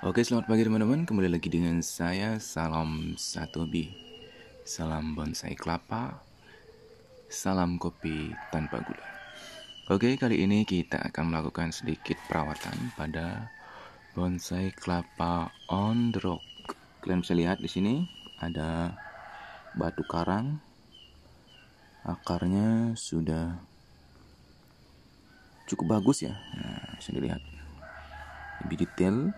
Oke, selamat pagi teman-teman. Kembali lagi dengan saya, Salam Satobi. Salam bonsai kelapa, salam kopi tanpa gula. Oke, kali ini kita akan melakukan sedikit perawatan pada bonsai kelapa on the rock. Kalian bisa lihat di sini ada batu karang. Akarnya sudah cukup bagus ya. Nah, bisa dilihat lebih detail.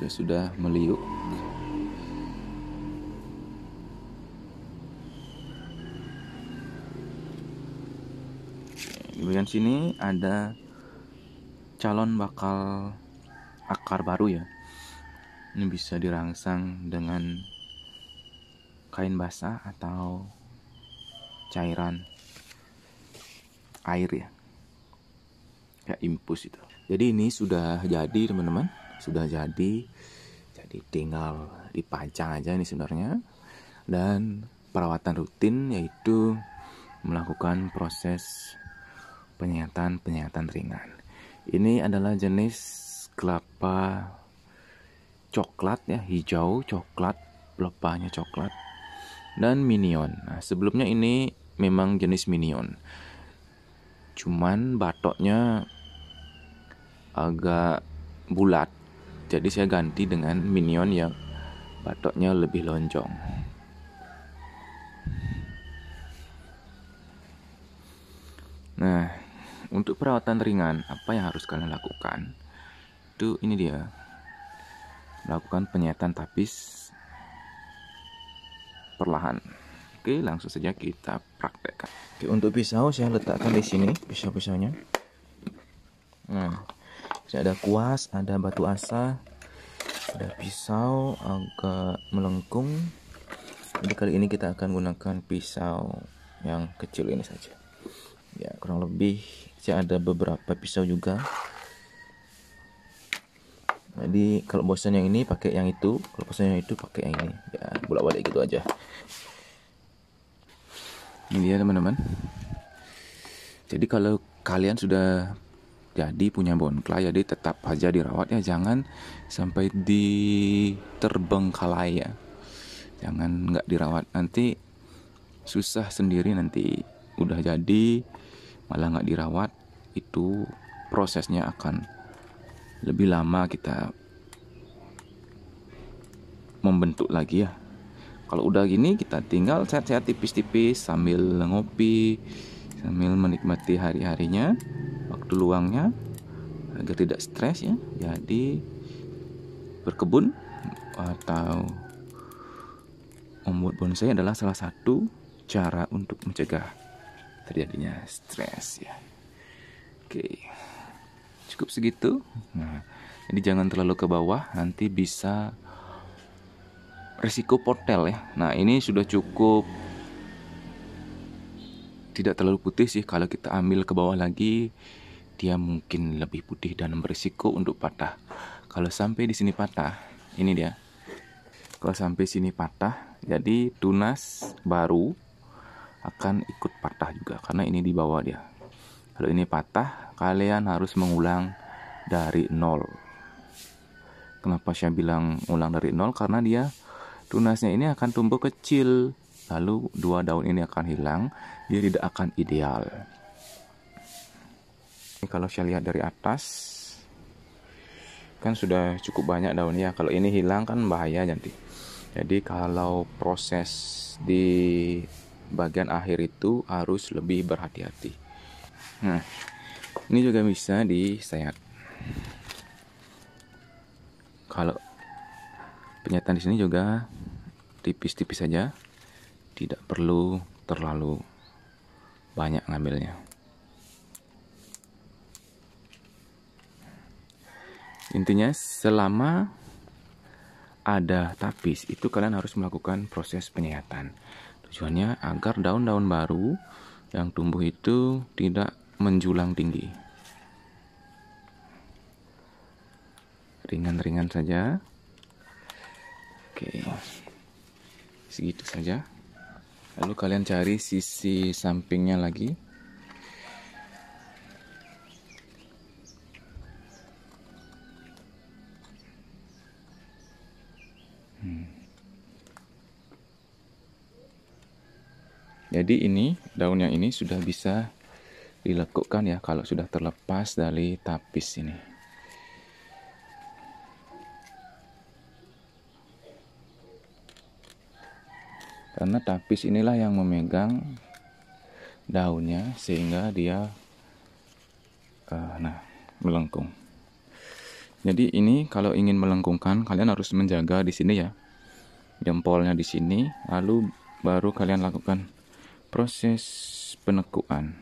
Sudah meliuk. Di bagian sini ada calon bakal akar baru ya. Ini bisa dirangsang dengan kain basah atau cairan air ya, kayak impus itu. Jadi ini sudah jadi teman-teman, sudah jadi tinggal dipajang aja ini sebenarnya. Dan perawatan rutin yaitu melakukan proses penyihatan ringan. Ini adalah jenis kelapa coklat ya, hijau coklat, pelepahnya coklat dan minion. Nah, sebelumnya ini memang jenis minion, cuman batoknya agak bulat, jadi saya ganti dengan minion yang batoknya lebih lonjong. Nah, untuk perawatan ringan, apa yang harus kalian lakukan? Itu ini dia, melakukan penyihatan tapis perlahan. Oke, langsung saja kita praktekkan. Oke, untuk pisau saya letakkan di sini, pisau-pisaunya. Nah, ada kuas, ada batu asa, ada pisau agak melengkung. Jadi kali ini kita akan gunakan pisau yang kecil ini saja. Ya, kurang lebih saya ada beberapa pisau juga. Jadi kalau bosan yang ini pakai yang itu, kalau bosan yang itu pakai yang ini. Ya, bolak-balik gitu aja. Ini dia teman-teman. Jadi kalau kalian sudah jadi punya bonkla, jadi tetap aja dirawat ya, jangan sampai diterbengkalai ya. Jangan nggak dirawat, nanti susah sendiri. Nanti udah jadi malah nggak dirawat, itu prosesnya akan lebih lama kita membentuk lagi ya. Kalau udah gini kita tinggal sehat-sehat tipis-tipis sambil ngopi, sambil menikmati hari-harinya, waktu luangnya, agar tidak stres ya. Jadi berkebun atau membuat bonsai adalah salah satu cara untuk mencegah terjadinya stres ya. Oke, cukup segitu. Nah, jadi jangan terlalu ke bawah, nanti bisa risiko potel ya. Nah, ini sudah cukup, tidak terlalu putih sih. Kalau kita ambil ke bawah lagi, dia mungkin lebih putih dan berisiko untuk patah. Kalau sampai di sini patah, ini dia. Kalau sampai sini patah, jadi tunas baru akan ikut patah juga, karena ini di bawah dia. Kalau ini patah, kalian harus mengulang dari nol. Kenapa saya bilang ulang dari nol? Karena dia tunasnya ini akan tumbuh kecil, lalu dua daun ini akan hilang, dia tidak akan ideal. Ini kalau saya lihat dari atas, kan sudah cukup banyak daunnya. Kalau ini hilang kan bahaya nanti. Jadi kalau proses di bagian akhir itu harus lebih berhati-hati. Nah, ini juga bisa disayat. Kalau penyiatan di sini juga tipis-tipis saja, tidak perlu terlalu banyak ngambilnya. Intinya selama ada tapis itu kalian harus melakukan proses penyihatan. Tujuannya agar daun-daun baru yang tumbuh itu tidak menjulang tinggi. Ringan-ringan saja. Oke, segitu saja. Lalu kalian cari sisi sampingnya lagi. Jadi ini daun yang ini sudah bisa dilekukkan ya kalau sudah terlepas dari tapis ini. Karena tapis inilah yang memegang daunnya sehingga dia melengkung. Jadi ini kalau ingin melengkungkan, kalian harus menjaga di sini ya, jempolnya di sini, lalu baru kalian lakukan proses penekukan.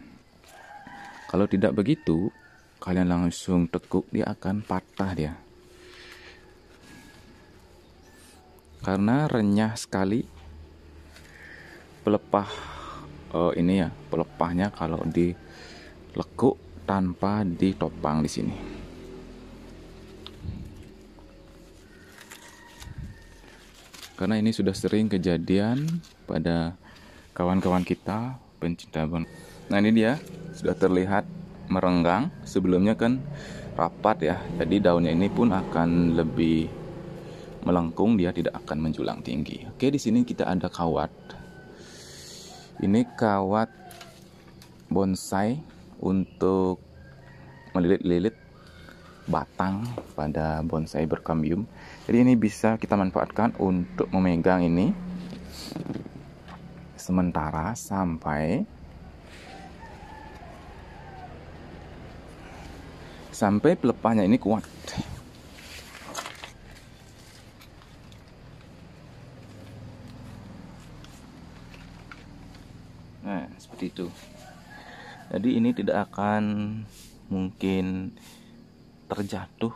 Kalau tidak begitu, kalian langsung tekuk, dia akan patah dia. Karena renyah sekali pelepah ini ya, pelepahnya kalau dilekuk tanpa ditopang di sini. Karena ini sudah sering kejadian pada kawan-kawan kita pencinta bon. Nah ini dia sudah terlihat merenggang. Sebelumnya kan rapat ya, jadi daunnya ini pun akan lebih melengkung, dia tidak akan menjulang tinggi. Oke, di sini kita ada kawat. Ini kawat bonsai untuk melilit-lilit batang pada bonsai berkambium. Jadi ini bisa kita manfaatkan untuk memegang ini sementara sampai pelepahnya ini kuat. Nah, seperti itu. Jadi ini tidak akan mungkin terjatuh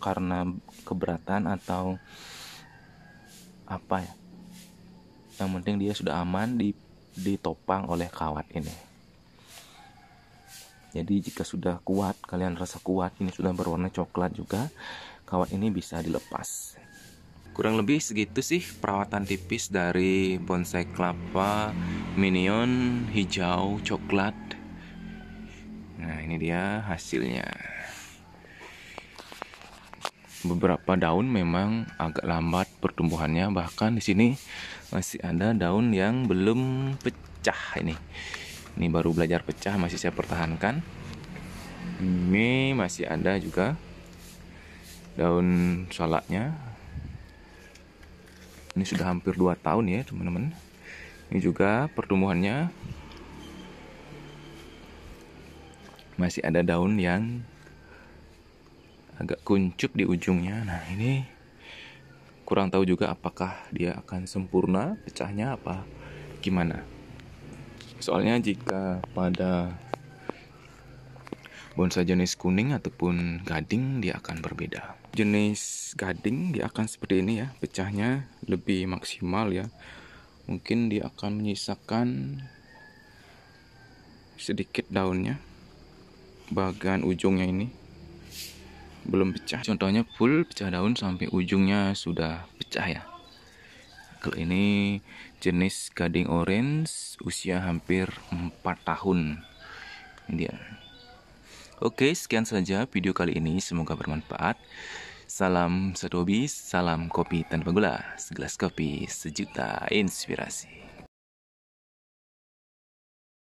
karena keberatan atau apa ya. Yang penting dia sudah aman ditopang oleh kawat ini. Jadi jika sudah kuat, kalian rasa kuat, ini sudah berwarna coklat juga, kawat ini bisa dilepas. Kurang lebih segitu sih perawatan tipis dari bonsai kelapa minion hijau coklat. Nah, ini dia hasilnya. Beberapa daun memang agak lambat pertumbuhannya, bahkan di sini masih ada daun yang belum pecah ini. Ini baru belajar pecah, masih saya pertahankan. Ini masih ada juga daun salaknya. Ini sudah hampir 2 tahun ya teman-teman. Ini juga pertumbuhannya masih ada daun yang agak kuncup di ujungnya. Nah ini kurang tahu juga apakah dia akan sempurna pecahnya apa gimana. Soalnya jika pada bonsai jenis kuning ataupun gading dia akan berbeda. Jenis gading dia akan seperti ini ya, pecahnya lebih maksimal ya. Mungkin dia akan menyisakan sedikit daunnya, bagian ujungnya ini belum pecah. Contohnya full pecah daun sampai ujungnya sudah pecah ya. Kalau ini jenis gading orange, usia hampir 4 tahun. Ini dia. Oke, sekian saja video kali ini, semoga bermanfaat. Salam satu hobi, salam kopi tanpa gula, segelas kopi, sejuta inspirasi.